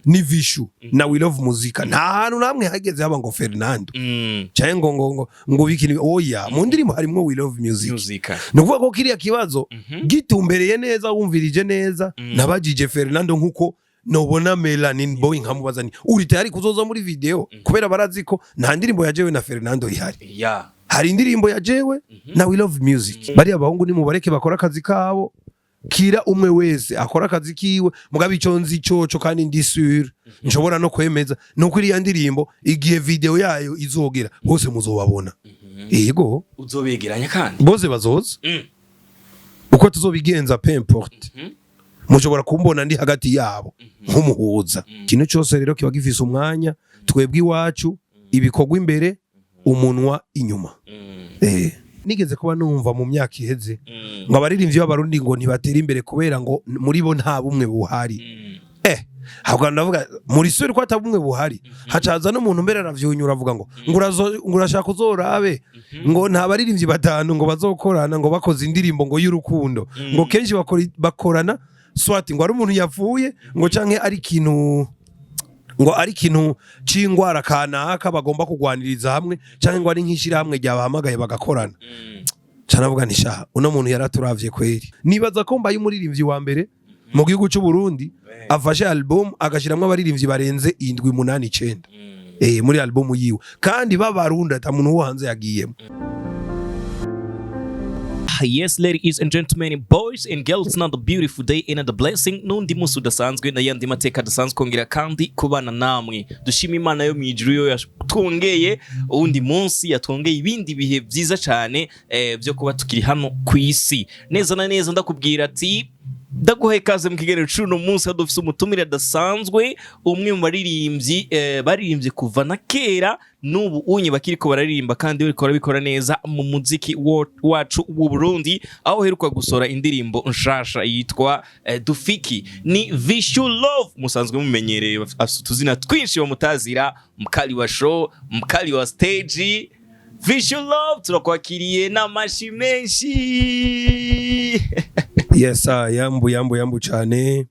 ni Vichou na We Love Muzika nta hantu namwe hageze haba ngo Fernando cyaye ngo bikini oya mu ndirimbo harimo We Love Muzika nukuvuga ko kiriya kibazo gitumbereye neza wumvirije neza nabajije Fernando nkuko nobona Melanin boy nkamubazani uri tayari kuzoza muri video kubera barazi ko nta ndirimbo yajewe na Fernando ihari hari indirimbo yajewe na We Love Music bari abahungu ni mubareke bakora akazi kabo kira umwe wese akora akazi kiwe mugabe ico nzi coco kandi ndi sure nshobora no kwemeza nuko iri ndirimbo igihe video yayo izogera bose muzobabona yego uzobegeranya kandi bose bazoza uko tuzobigenza peu importe mushobora kumbona ndi hagati yabo nk'umuhuza kintu cyose rero kiba gifise umwanya twebwe iwacu ibikorwa imbere umunwa inyuma nigeze kuba numva mu myaka iheze ngo abaririmbyi b'abarundi ngo ntibatera imbere kubera ngo muri bo nta bumwe buhari habwa ndavuga muri sure ko atabumwe buhari hacaza n'umuntu mbere aravyunyura avuga ngo ngurashaka uzorabe ngo nta baririmbyi batanu ngo bazokorana ngo bakoze indirimbo ngo y'urukundo ngo kenshi bakorana swati ngo ari umuntu yapfuye ngo canke ari kintu c'ingwara kanaka bagomba kugwaniriza hamwe canke ngo ari nk'ishira hamwe ryabahamagaye bagakorana canavuga Nshasha uno muntu yaraturavye kweri nibaza ko mbaye umuririmbyi wa mbere mu gihugu cy'u Burundi afashe album agashiramwe abaririmbyi barenze 7 8 9 muri album yiwe kandi babarunda ta muntu wo hanze yagiyemo. Yes, ladies and gentlemen, boys and girls, another beautiful day and another blessing. Nundi musi udasanzwe na yandi mateka adasanzwe kongera kandi kubana namwe. Dushima Imana yo mwijuru yo yatwongeye uwundi munsi yatwongeye ibindi bihe byiza cyane byo kuba tukiri hano ku isi. Neza na neza ndakubwira ati ndaguhaye kaze mu kiganiro cy'uno munsi dufise umutumire adasanzwe umwe mu baririmbyi kuva na kera n'ubu unye bakiriko bararirimba kandi bariko barabikora neza mu muziki wacu w'u Burundi aho heruka gusora indirimbo nshasha yitwa Dufiki ni Vichou Love musanzwe mumenyereye tuzina twinshi bamutazira mkali wa show mkali wa stage Vichou Love turakwakiriye n'amashi menshi. Yes, yambu cyane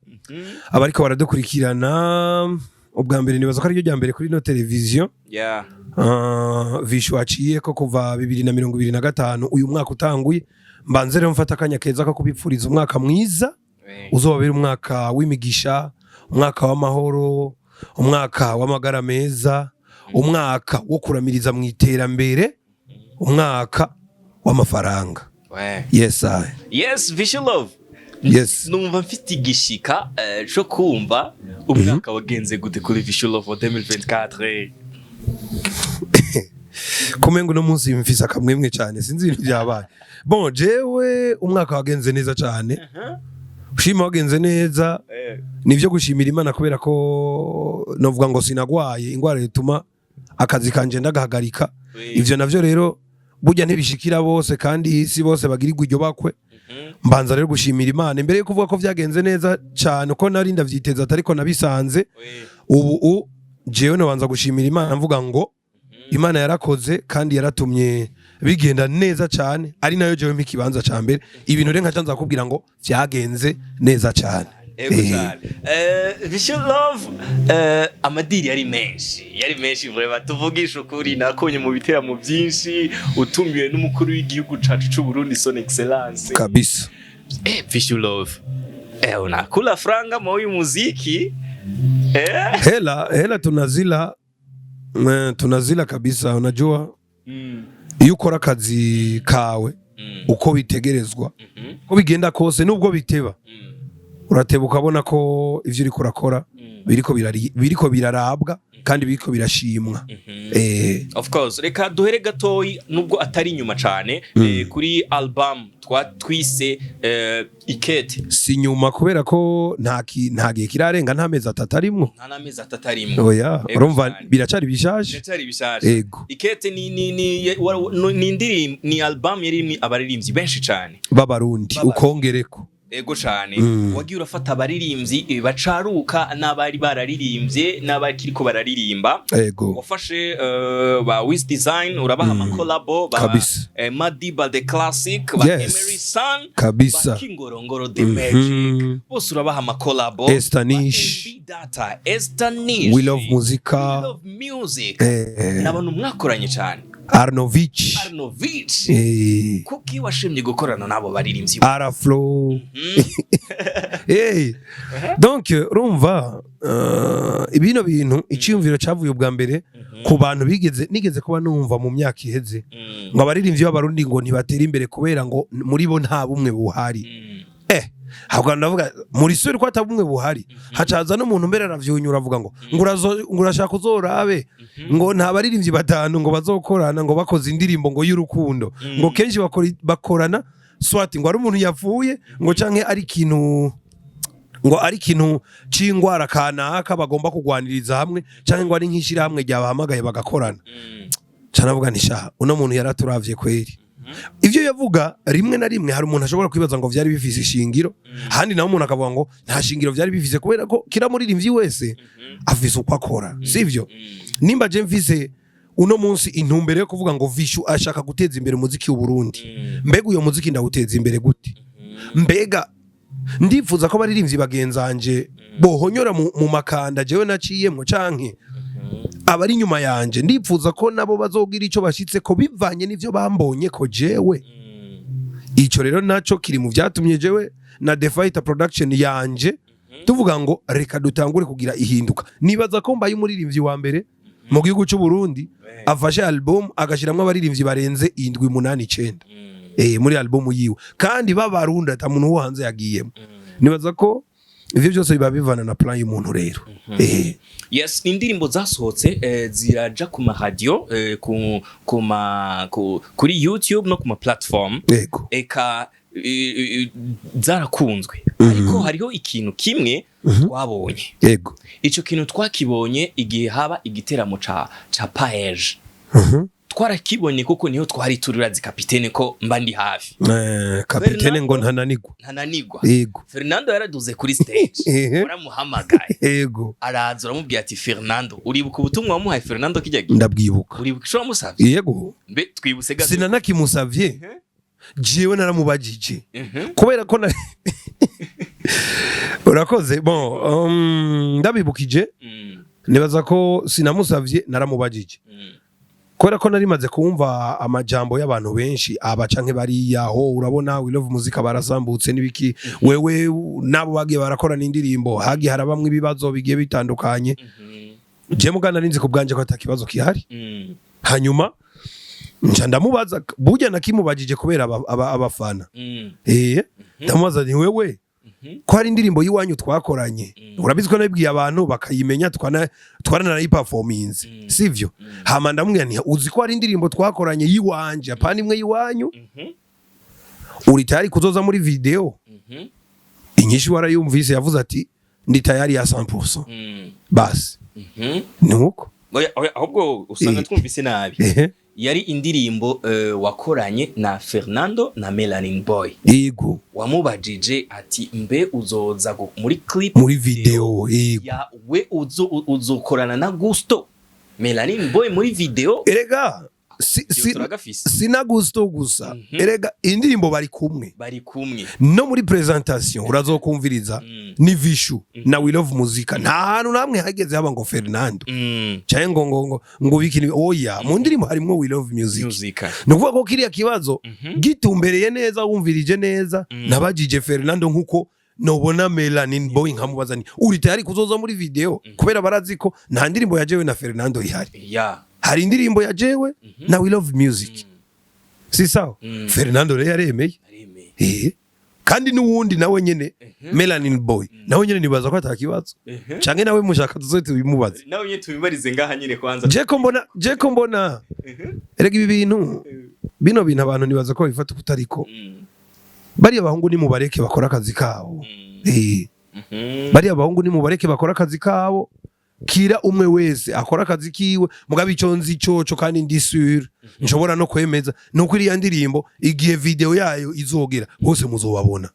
abariko baradukurikirana ubwa mbere nibaza ko ari ryo rya mbere kuri no televiziyo Vichou aciye ko kuva 2025 uyu mwaka utanguye mbanze rero mfata akanya keza ko kubipfuriza umwaka mwiza uzobabera umwaka w'imigisha umwaka w'amahoro umwaka w'amagara meza umwaka wo kuramiriza mu iterambere umwaka w'amafaranga. Yes, Vichou Love. Yes. Numva mfite igishika cyo kumva umwaka wagenze gute kuri Vichou Love 2024. Kumengo no munsi mfisa kamwemwe cyane sinzi ibintu byabaye. Bon, jewe umwaka wagenze neza cyane. Ushima wagenze neza. Nivyo gushimira Imana kubera ko novuga ngo sinagwaye ingwara yituma akazi kanje ndagahagarika. Ivyo navyo rero burya ntibishikira bose kandi si bose bagirirwa iryo bakwe mbanza rero gushimira Imana imbere yo kuvuga ko vyagenze neza cyane uko nari ndavyiteza atariko nabisanze ubu jewe no banza gushimira Imana mvuga ngo Imana yarakoze kandi yaratumye bigenda neza cyane ari nayo jewe mpikibanza ca mbere ibintu rero nkaca nza kubwira ngo vyagenze neza cyane. Vichou Love amadiri yari menshi vrema tuvugisha ukuri nakonye mu biteramo byinshi utumiwe n'umukuru w'igihugu cacu c'u Burundi son excellence kabisa. Vichou Love unakula franga mwa uyu muziki hela tunazila kabisa unajua iyo ukora akazi kawe uko bitegerezwa ko bigenda kose nubwo biteba urateba ukabona ko ivyo uri kurakora biriko birarabwa kandi biriko birashimwa. Of course reka duhere gatoyi nubwo atari nyuma cyane kuri album twise Ikete si nyuma kubera ko nta gihe kirarenga nta mezi atatarimo oya urumva biracari bishaje ego. Ikete ni album yari abaririmbyi benshi cyane b'abarundi ukongereko ego cyane wagiye urafata abaririmbyi bacaruka n'abari bararirimbye n'abakiriko bararirimba wafashe ba Wiz Design urabaha amakolabo ba Madiba the Classic ba Emery Sun ba Kingorongoro the Magic bose urabaha amakolabo Estanish Data Estanish We Love Music n'abantu mwakoranye cyane Arnovich kuki washimye gukorana nabo baririmbyi Araflow donc urumva ibino bintu iciyumviro cyavuye ubwa mbere ku bantu nigeze kuba numva mu myaka iheze ngo abaririmbyi b'abarundi ngo ntibatera imbere kubera ngo muri bo nta bumwe buhari ahubwo ndavuga muri suri ko atabumwe buhari hacaza n'umuntu mbere aravyunyura avuga ngo urashaka uzorabe ngo nta baririmbyi batanu ngo bazokorana ngo bakoze indirimbo ngo y'urukundo ngo kenshi bakorana swati ngo ari umuntu yapfuye ngo canke ari ikintu c'ingwara kanaka bagomba kugwaniriza hamwe canke ngo ari nk'ishira hamwe ryabahamagaye bagakorana canavuga nisha uno muntu yaraturavye kweri ivyo yavuga rimwe na rimwe hari umuntu ashobora kwibaza ngo vyari bifise ishingiro handi naho umuntu akavuga ngo nta shingiro vyari bifise kubera ko kira muririmbyi wese afise uko akora sivyo nimba je mfise uno munsi intumbere yo kuvuga ngo Vichou ashaka guteza imbere umuziki w'u Burundi mbega uyo muziki ndawuteza imbere gute mbega ndifuza ko baririmbyi bagenzanje bohonyora mu makanda jewe naciyemwo canke abari nyuma yanje ndipfuza ko nabo bazogira ico bashitse ko bivanye n'ivyo bambonye ko jewe ico rero naco kiri mu vyatumye jewe na The Fighter Production yanje tuvuga ngo reka dutangure kugira ihinduka nibaza ko mbaye umuririmbyi wa mbere mu gihugu cy'u Burundi afashe album agashiramwe abaririmbyi barenze 7-8-9 muri album yiwe kandi babarunda ata muntu wo hanze yagiyemo nibaza ko ivyo byose biba bivana na plan y'umuntu rero yes indirimbo zasohotse ziraja ku ma radio kuri YouTube no ku ma platform eka zarakunzwe ariko hariho ikintu kimwe twabonye ico kintu twakibonye igihe haba igiteramo ca Paege twarakibonye kuko niho twari turirazi kapitene ko mba ndi hafi kapitene ngo ntananigwa yego Fernando yaraduze kuri stage uramuhamagaye yego araza uramubwiye ati Fernando uribuka ubutumwa wamuhaye Fernando kijyagiye ndabwibuka uribuka ico wamusavye yego mbe twibuse gato sinanakimusavye jewe naramubajije kubera ko urakoze bon ndabibukije nibaza ko sinamusavye naramubajije kubera ko narimaze kumva amajambo y'abantu benshi aba canke bariya ho urabona We Love Music barasambutse nibiki wewe nabo bagiye barakora n'indirimbo hagi harabamwe ibibazo bigiye bitandukanye je mugana ninzi ku bwanje ko atakibazo kihari hanyuma nca ndamubaza burya nakimubajije kubera abafana ndamubaza ni wewe ko hari indirimbo yiwanyu twakoranye urabizi ko nabibwiye abantu bakayimenya twaranayiperforminze sivyo hama ndamubwira nti uzi ko hari indirimbo twakoranye yiwanje apana imwe yiwanyu uri tayari kuzoza muri video inyinshi warayumvise yavuze ati ndi tayari ya 100% basi nuko ahubwo usanga twumvise nabi yari indirimbo wakoranye na Fernando na Melanin Boy yego wamubajije ati mbe uzoza muri clip muri video yego ya we uzokorana na Gusto Melanin Boy muri video erega sina Gusto gusa erega indirimbo bari kumwe no muri presentation urazokumviriza ni Vichou na We Love Music nta hantu namwe hageze haba ngo Fernando cyaye ngo bikini oya mu ndirimbo harimo We Love Music nuvuga ko kiriya kibazo gitumbereye neza wumvirije neza nabajije Fernando nkuko nobona Melanin Boy nkamubaza ni uri tayari kuzoza muri video kubera barazi ko nta ndirimbo yajewe na Fernando ihari hari indirimbo ya jewe na We Love Music si sawa Fernando rero yaremeye kandi nuwundi nawe nyene Melanin Boy nawe nyene nibaza ko atakibazo canke nawe mushaka tuzote bimubaze nawe nyene tubibarize ngaha nyene kwanza je ko mbona erega ibi bintu bino bintu abantu nibaza ko bifata kutariko bari abahungu ni mubareke bakora akazi kabo bari abahungu ni mubareke bakora akazi kabo kira umwe wese akora akazi kiwe mugabe ico nzi coco kandi ndi sure nshobora no kwemeza nuko iri ndirimbo igihe video yayo izogera bose muzobabona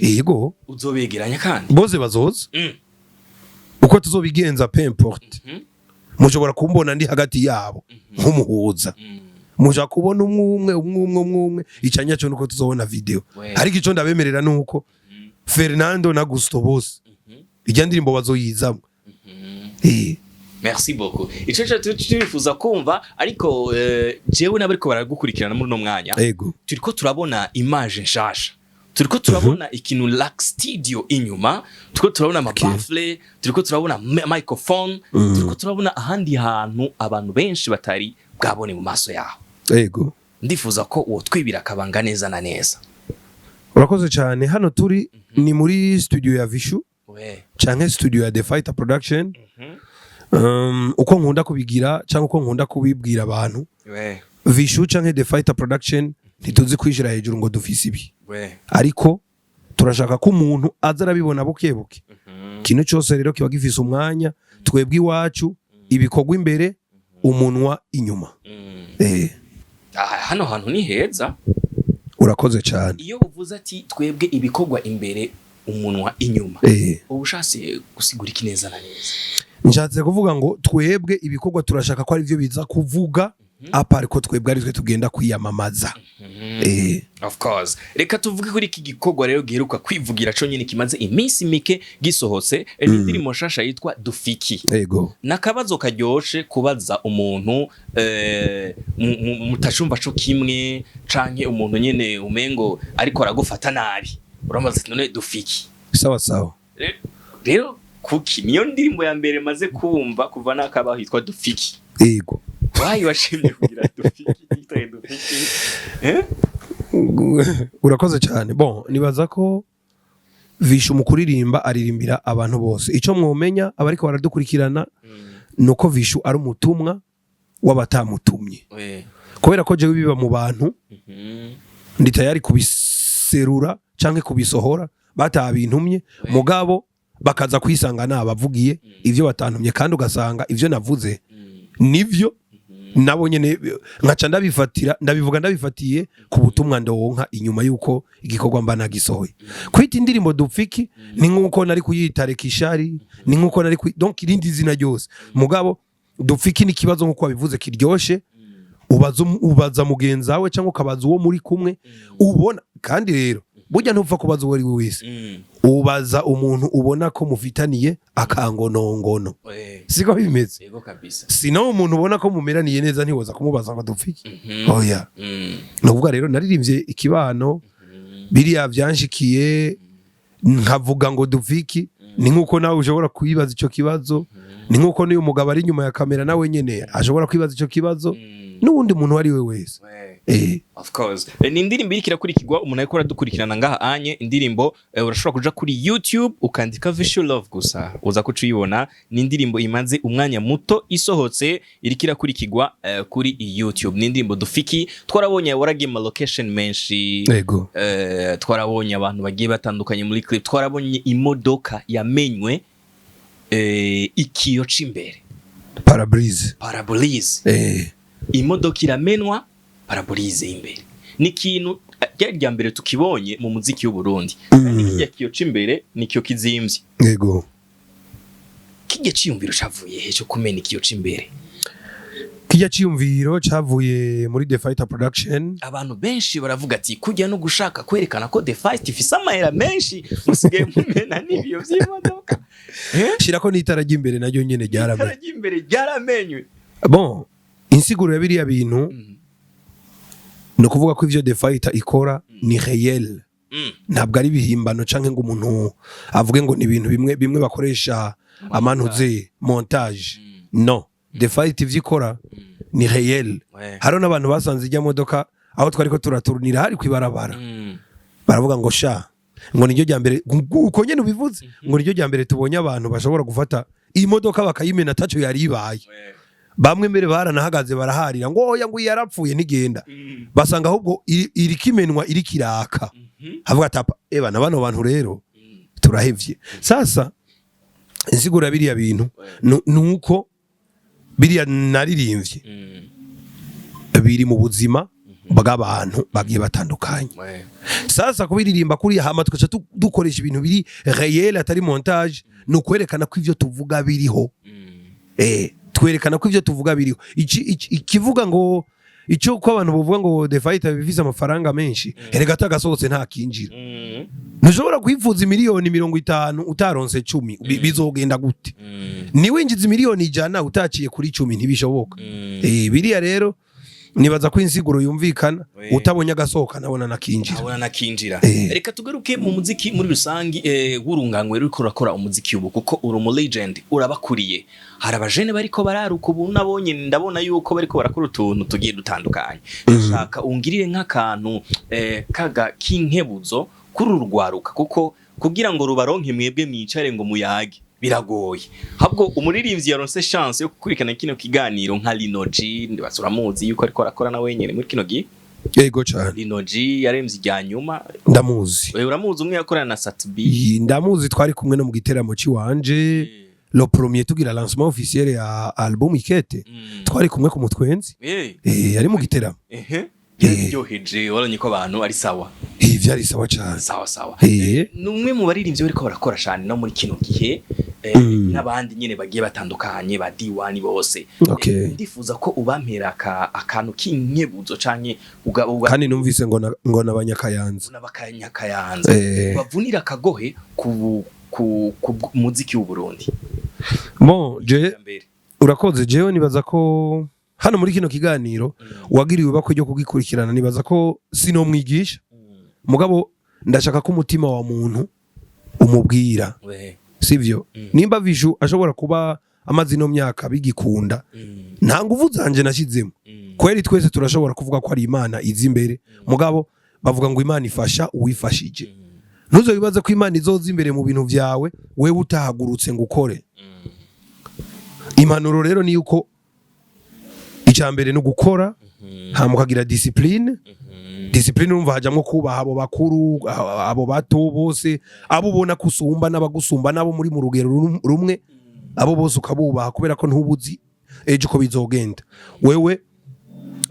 yego uzobegeranya kandi bose bazoza uko tuzobigenza peu importe mushobora kumbona ndi hagati yabo nk'umuhuza muja kubona umwe icanya cyo nuko tuzobona video ariko ico ndabemerera nuko Fernando na Gusto bose ijya ndirimbo bazoyizamwe Merci beaucoup. Ico turifuza kumva ariko jewe nabariko baragukurikirana muri no mwanya. Turiko turabona image nshasha. Turiko turabona ikintu Lac Studio inyuma, turiko turabona amabafle, turiko turabona microphone, turiko turabona ahandi hantu abantu benshi batari bwabone mu maso yaho. Ndifuza ko uwo twibira kabanga neza na neza. Urakoze cyane hano turi ni muri studio ya Vichou. Canke studio ya The Fighter Production. Uko nkunda kubigira cyangwa uko nkunda kubibwira abantu Vichou canke The Fighter Production ntituzi kwishira hejuru ngo dufise ibi ariko turashaka ko umuntu aza arabibona bukebuke kintu cyose rero kiba gifise umwanya twebwe iwacu ibikorwa imbere umunwa inyuma hano hantu ni heza urakoze cyane iyo uvuze ati twebwe ibikorwa imbere umunwa inyuma ubushatse gusigura ikineza na neza nshatse kuvuga ngo twebwe ibikorwa turashaka ko ari byo biza kuvuga apari ko twebwe ari twe tugenda kwiyamamaza of course reka tuvuge kuri iki gikorwa rero giheruka kwivugira cyo nyine kimaze iminsi mike gisohotse indirimbo nshasha yitwa Dufiki nakabazo karyoshe kubaza umuntu mutashumva cyo kimwe canke umuntu nyene umengo ariko aragufata nabi uramaze none Dufiki sawa rero kuki niyo ndirimbo ya mbere maze kumva kuva nakabaho yitwa Dufiki wayi washimye kugira Dufiki yitwa Dufiki urakoze cyane bon nibaza ko Vichou mu kuririmba aririmbira abantu bose ico mwomenya abariko baradukurikirana nuko Vichou ari umutumwa w'abatamutumye kubera ko je biba mu bantu ndi tayari kubiserura canke kubisohora batabintumye mugabo bakaza kwisanga nabavugiye ivyo batantumye kandi ugasanga ivyo navuze nivyo nabo nyene nkaca ndabivuga ndabifatiye ku butumwa ndonka inyuma yuko igikorwa mba nagisohoye kwita indirimbo Dufiki ni nkuko nari kuyita Rekishari ni nkuko nari donc irindi zina ryose mugabo Dufiki ni kibazo nkuko wabivuze kiryoshe ubaza mugenzi wawe cyangwa ukabaza uwo muri kumwe ubona kandi rero burya ntupfa kubaza uwo ari we wese ubaza umuntu ubona ko mufitaniye akangonongono siko bimeze yego kabisa sino umuntu ubona ko mumeraniye neza ntiwoza kumubaza ngo Dufiki oya nuvuga rero naririmbye ikibano biriya byanshikiye nkavuga ngo Dufiki ni nkuko nawe ushobora kwibaza ico kibazo ni nkuko niyo mugabo ari nyuma ya kamera nawe nyene ashobora kwibaza ico kibazo n'ubundi muntu ari we wese of course ni indirimbo irikira kuri kigwa umuntu ariko aradukurikirana ngaha anye indirimbo urashobora kuja kuri YouTube ukandika Vichou Love gusa uza kucuyibona ni indirimbo imaze umwanya muto isohotse irikira kuri kigwa kuri YouTube ni indirimbo Dufiki twarabonye waragiye ma location menshi twarabonye abantu bagiye batandukanye muri clip twarabonye imodoka yamenywe ikiyo cimbere parabrise imodoka iramenwa parabolize imbere ni kintu rya mbere tukibonye mu muziki w'u Burundi kandi kijya kiyo cimbere nikiyo kizimvye kijya ciyumviro cavuye he cyo kumena ikiyo cimbere kijya ciyumviro cavuye muri The Fighter Production abantu benshi baravuga ati kujya no gushaka kwerekana ko The Fight ifise amahera menshi musigaye mumena n'ibyo vy'imodoka shirako n'itara ry'imbere naryo nyene ryaramenywe bon insiguro ya biriya bintu no kuvuga ko ivyo The Fighter ikora ni réel ntabwo ari bihimbano canke ngo umuntu avuge ngo ni ibintu bimwe bakoresha amanuze montage no The Fight ivyo ikora ni réel haro n'abantu basanze ijya modoka aho twariko turaturnira hari kwibarabara baravuga ngo sha ngo niryo rya mbere uko nyene ubivuze ngo niryo rya mbere tubonye abantu bashobora gufata iyi modoka bakayimena taco yari ibaye bamwe mbere baranahagaze baraharira ngo oya ngo yarapfuye ntigenda basanga ahubwo iri kimenwa iri kiraka havuga tapa na bano bantu rero turahevye sasa insigura biriya bintu nuko biriya naririmbye biri mu buzima bw'abantu bagiye batandukanye. Sasa kubiririmba kuri hama tukaca dukoresha ibintu biri réel atari montage, no kwerekana ko ivyo tuvuga biriho. Twerekana ko ivyo tuvuga biriho. Ikivuga ngo icyo ko abantu bavuga ngo The Fighter bifise amafaranga menshi, erega atagasohotse nta kinjira. Ntushobora kwifuza miliyoni 50 utaronse 10 bizogenda gute? Ni winjiza miliyoni 100 utaciye kuri 10 ntibishoboka. Biriya rero nibaza ko insiguro yumvikana, utabonye agasohoka nabona nakinjira. Reka tugaruke mu muziki muri rusangi, wurungangwe ruri kurakora umuziki ubu kuko uri mu legend urabakuriye. Hari abajene bariko bararuka ubu nabonye, ndabona yuko bariko barakora utuntu tugiye dutandukanye. Ndashaka ungirire nk'akantu kaga kinkebuzo kuri urwaruka kuko kugira ngo rubaronke mwebwe mwicare ngo muyage biragoye. Habwo umuririmbyi yaronse chance yo kukurikana kino kiganiro nka Linoji, ndibasuramuzi yuko ariko arakora na wenyene muri kino gi. Yego cyane. Linoji yaremvye ijya nyuma. Ndamuzi. Wewe uramuzi umwe yakorana na Satbi. Ndamuzi, twari kumwe no mu giteramo ciwanje. Le premier tugira lancement officiel ya album Ikete. Twari kumwe ku mutwenzi. Yari mu giteramo. Yaryoheje, waranye ko abantu ari sawa. Vyari sawa cyane. Sawa. Numwe mu baririmbyi bariko barakora cyane no muri kino gihe, n'abandi nyene bagiye batandukanye ba diwani bose. Ndifuza ko ubampera akantu kinkebuzo canke kandi numvise ngo nabanyakayanza. N'abakanyakayanza. Bavunira kagohe ku muziki w'u Burundi. Bon, urakoze jewe nibaza ko hano muri kino kiganiro wagiriwe bako ryo kugikurikirana, nibaza ko sino mwigisha mugabo ndashaka ko umutima wa muntu umubwira, sivyo? Nimba Vichou ashobora kuba amazi no myaka bigikunda, nta nguvu zanje nashizemo. Kweri twese turashobora kuvuga ko ari Imana izi imbere, mugabo bavuga ngo Imana ifasha uwifashije. Ntuzo bibaza ko Imana izoza imbere mu bintu vyawe wewe utahagurutse ngo ukore. Impanuro rero ni yuko icambere no gukora, hamukagira discipline. Discipline urumva hajamwo kubaha abo bakuru, abo bato bose, abo ubona kusumba n'abagusumba nabo muri mu rugero rumwe, abo bose ukabubaha kubera ko ntubuzi ejo ko bizogenda. Wewe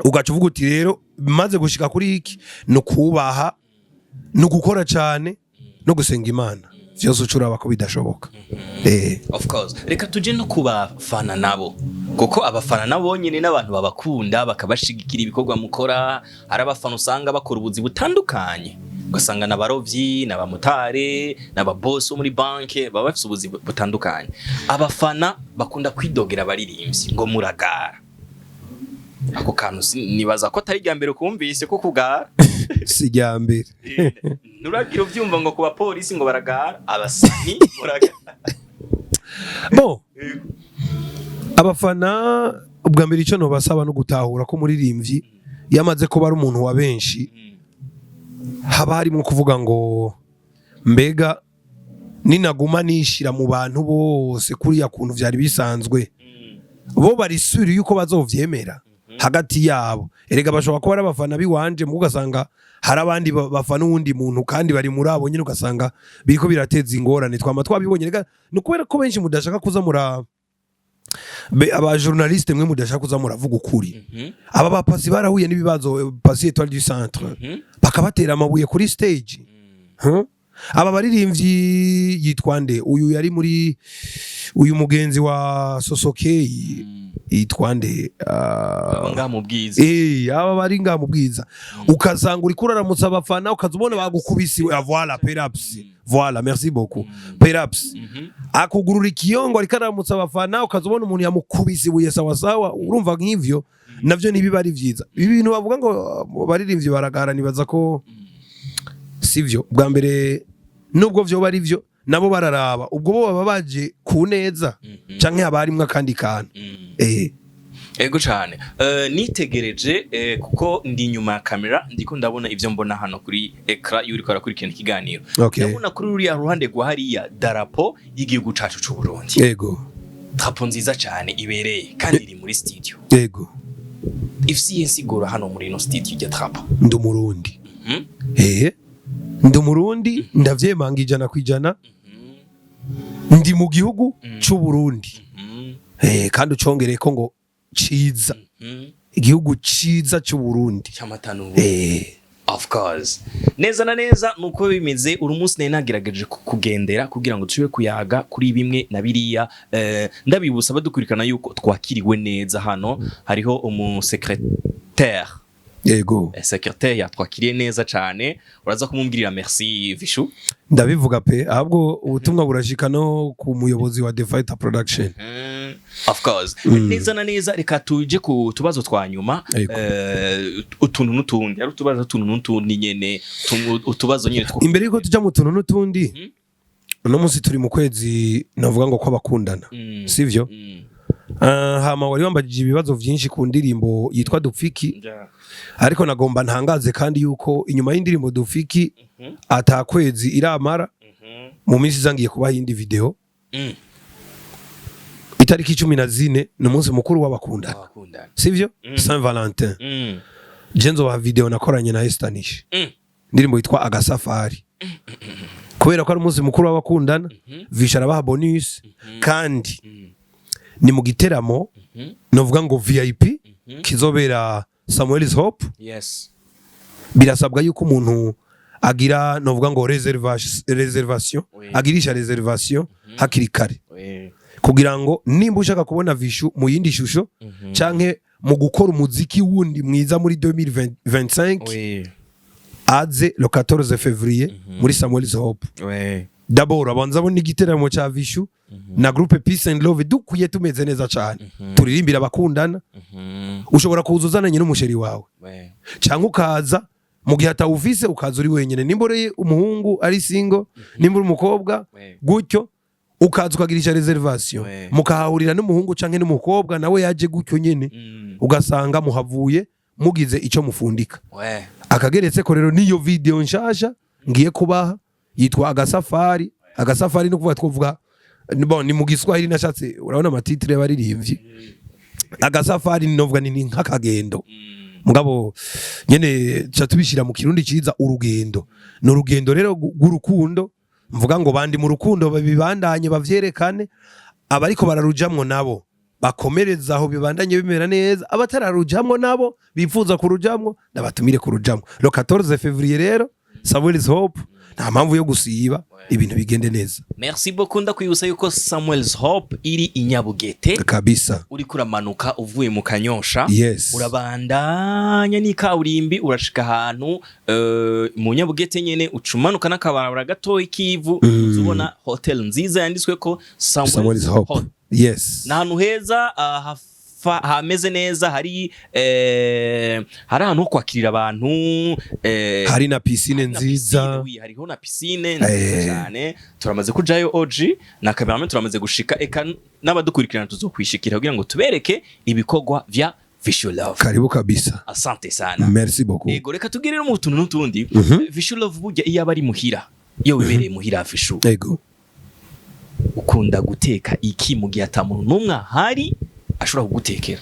ugaca uvuga uti rero maze gushika kuri iki no kubaha no gukora cyane no gusenga Imana, vyose ucuraba ko bidashoboka. Of course. Reka tuje no kubafana nabo, kuko abafana nabo nyene n'abantu babakunda bakabashigikira ibikorwa mukora. Ari abafana usanga bakora ubuzi butandukanye, ugasanga n'abarovyi, n'abamotare, n'ababoss muri banke baba bafite ubuzi butandukanye. Abafana bakunda kwidogera abaririmbyi ngo muragara. Ako kantu nibaza ko atari ryambere kumvise ko kugara. Si ryambere. Nuragira uvyumva ngo kuba polisi ngo baragara, abasani muragara. Bo abafana ubwa mbere ico no basaba no gutahura ko muririmbyi yamaze ko bari umuntu wa benshi, haba harimo kuvuga ngo mbega ninaguma nishira mu bantu bose kuri ya kuntu vyari bisanzwe, bo bari suri yuko bazovyemera hagati yabo. Erega bashobora kuba ari abafana biwanje mu ugasanga hari abandi bafana uwundi muntu kandi bari muri abo nyine, ugasanga biriko birateza ingorane. Twama twabibonye, rega no kubera ko benshi mudashaka kuza aba journaliste mwe mudashaka kuza muravuga ukuri. Aba bapasi barahuye n'ibibazo, Pasi Étoile du Centre bakabatera amabuye kuri stage. Aba baririmbyi yitwande uyu yari muri uyu mugenzi wa Sosokei yitwande ngamubwiza. Aba bari ngamubwiza, ukazanga uri kuraramutsa abafana ukazubona bagukubisiwe. Voilà, perhaps. Voilà, merci beaucoup. Perhaps akugurura ikiyongo ari karamutsa abafana ukazubona umuntu yamukubisiwe sawa sawa. Urumva nk'ivyo navyo nibiba ari vyiza. Ibi bintu bavuga ngo baririmbyi baragara, nibaza ko sivyo. Bwa mbere nubwo vyo bari vyo nabo bararaba ubwo bo baba baje ku neza canke abarimwe kandi kantu. Ego cyane. Nitegereje kuko ndi nyuma ya kamera ndiko ndabona ivyo mbona hano kuri ekran yuri kora kuri kindi kiganiro. Ndabona kuri uriya ruhande gwa hariya darapo y'igihugu cacu c'u Burundi. Yego. Darapo nziza cyane ibereye kandi iri muri studio. Yego. Ifisi yensigura hano muri no studio ya darapo. Ndi Murundi. Ndi Murundi, ndavyemanga 100%. Ndi mu gihugu c'u Burundi. Kandi ucongereye ko ngo ciza. igihugu ciza cy'u Burundi cy'amatanu. Of course. Neza na neza nuko bimeze uri munsi nari nagerageje kugendera kugira ngo tube kuyaga kuri bimwe na biriya ndabibusaba badukurikana yuko twakiriwe neza hano hariho secrétaire. Yego. Secrétaire yatwakiriye neza cyane uraza kumumbwirira merci Vichou. Ndabivuga pe ahubwo ubutumwa burashika no ku muyobozi wa The Fighter Production. Of course. Neza na neza reka tuje ku tubazo twa nyuma utuntu n'utundi ari utubazo tuntu n'utundi nyene utubazo nyene imbere yuko tujya mu tuntu n'utundi no munsi turi mu kwezi navuga ngo kw'abakundana sivyo hama wari wambajije ibibazo byinshi ku ndirimbo yitwa Dupfiki ariko nagomba ntangaze kandi yuko inyuma y'indirimbo Dupfiki atakwezi iramara mu minsi zangiye kuba yindi video itariki 14 no munsi mukuru w'abakundana sivyo Saint Valentin jenzo wa video nakoranye na Estanish ndirimbo yitwa Agasafari kubera ko ari umunsi mukuru w'abakundana vishara baha bonus kandi ni mu giteramo novuga ngo VIP kizobera Samuel's Hope. Yes. Birasabwa yuko umuntu agira novuga ngo reservation agirisha reservation hakiri kare kugira ngo nimba ushaka kubona Vichou mu yindi shusho canke mu gukora umuziki wundi mwiza muri 2025 aze le 14 février muri Samuel's Hope. D'abord abanza bo n'igiteramo ca Vichou na groupe Peace and Love dukuye tumeze neza cyane turirimbira abakundana ushobora kuzuzananye n'umusheri wawe cyangwa ukaza mu gihe atawufise ukaza uri wenyene nimbore umuhungu ari single nimbore umukobwa gutyo ukaza ukagirisha reservation mukahahurira n'umuhungu canke n'umukobwa nawe yaje gutyo nyene ugasanga muhavuye mugize ico mufundika akageretse ko rero niyo video nshasha ngiye kubaha yitwa Agasafari. Agasafari no kuvuga twovuga ni mu Giswahili nashatse urabona amatitre baririmbye Agasafari novuga ni nk'akagendo mugabo nyene cyatubishira mu kirundi ciza urugendo no rugendo rero gurukundo mvuga ngo bandi mu rukundo babibandanye bavyerekane abariko bararujamwo nabo bakomereza aho bibandanye bimera neza abatararujamwo nabo bifuza kurujamwo nabatumire kurujamwo le 14 février rero Samuel's Hope nta mpamvu yo gusiba ibintu bigende neza. Merci beaucoup ndakwibutsa yuko Samuel's Hope iri inyabugete kabisa uri kuramanuka uvuye mu Kanyosha urabandanya ni kaurimbi urashika ahantu mu nyabugete nyene ucumanuka n'akabarabara gato ikivu uzubona hotel nziza yanditswe ko Samuel's Hope. Yes. Na hantu heza hameze neza hari ahantu ho kwakirira abantu hari na piscine nziza hariho na piscine nziza cyane turamaze kujayo OG na cameraman turamaze gushika eka n'abadukurikirana tuzokwishikira kugira ngo tubereke ibikorwa vya Vichou Love. Karibu kabisa. Asante sana. Merci beaucoup. Ego reka tugirire mu tuntu n'utundi Vichou Love burya iyo abari muhira iyo wibereye muhira Vichou. Ego. Ukunda guteka iki mu gihe atamuntu numwe hari ashobora kugutekera?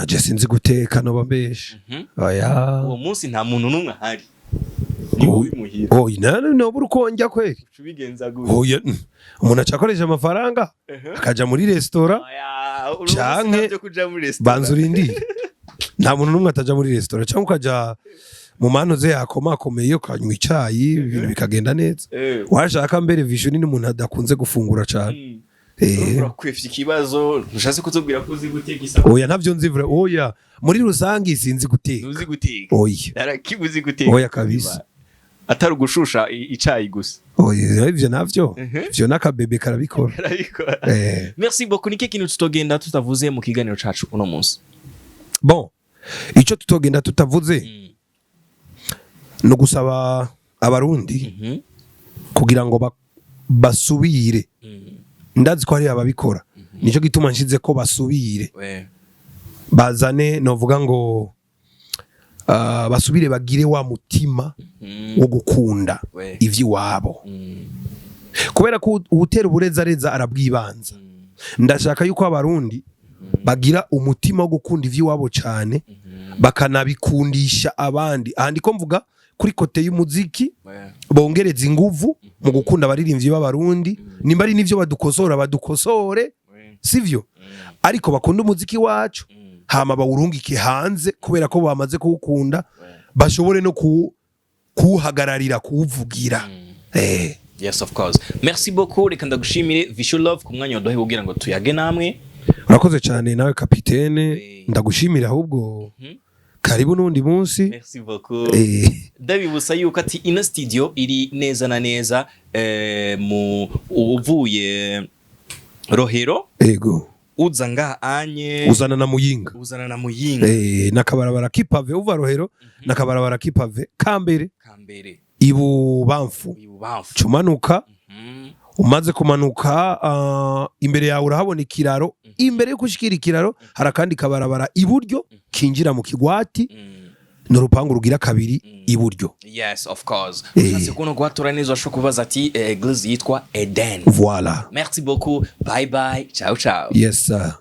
Je sinzi guteka no bambesha. Oya. Uwo munsi nta muntu numwe hari. Ni uri muhira. Oya no burukonja kweli. Cubigenza gute? Oya umuntu acakoresha amafaranga akaja muri restaurant. Oya. Canke kuja muri restaurant. Banzurindi. Nta muntu numwe ataja muri restaurant cyangwa ukaja mu mano ze yakomakomeye ukanywa icayi ibintu bikagenda neza. Washaka mbere Vichou ni umuntu adakunze gufungura cyane. Urakwefye ikibazo ntushatse kutubwira ko uzi guteka isa. Oya ntavyo nzivura. Oya muri rusangi sinzi guteka. Uzi guteka. Oya. Arakibuzi guteka. Oya kabisa. Atari ugushusha icayi gusa. Oya ivyo navyo. Ivyo nakabebe karabikora. Merci beaucoup. Nike kintu tutogenda tutavuze mu kiganiro cacu uno munsi. Bon. Ico tutogenda tutavuze no gusaba abarundi kugira ngo basubire ndazi ko hari ababikora nico gituma nshize ko basubire bazane novuga ngo basubire bagire wa mutima wo gukunda ivyi wabo kubera ko ubutera uburezareza arabwibanza ndashaka yuko abarundi bagira umutima wo gukunda ivyi wabo cyane bakanabikundisha abandi ahandi ko mvuga kuri kote y'umuziki bongereza inguvu mu gukunda abaririmbyi b'abarundi nimba ari nivyo badukosora badukosore sivyo ariko bakunda umuziki wacu hama bawurungike hanze kubera ko bamaze kuwukunda bashobore no kuwuhagararira kuwuvugira Yes, of course. Merci beaucoup. Reka ndagushimire Vichou Love ku mwanya waduhaye kugira ngo tuyage namwe. Urakoze cyane nawe kapitene ndagushimira ahubwo karibu n'undi munsi. Merci beaucoup. Ndabibusa yuko ati ino studio iri neza na neza mu uvuye Rohero. Ego. Uza nga anye uzana na Muyinga. Nakabarabara kipave uva Rohero nakabarabara kipave kambere. Ibubamfu cumanuka umaze kumanuka imbere yawe urahabona ikiraro imbere yo kushikira ikiraro harakandi kabarabara iburyo kinjira mu kigwati n'urupangu rugira kabiri iburyo. Yes, of course. Ushase kuno gwatura neza sho kubaza ati eglise yitwa Eden. Voilà. Merci beaucoup. Bye bye. Ciao ciao. Yes sir.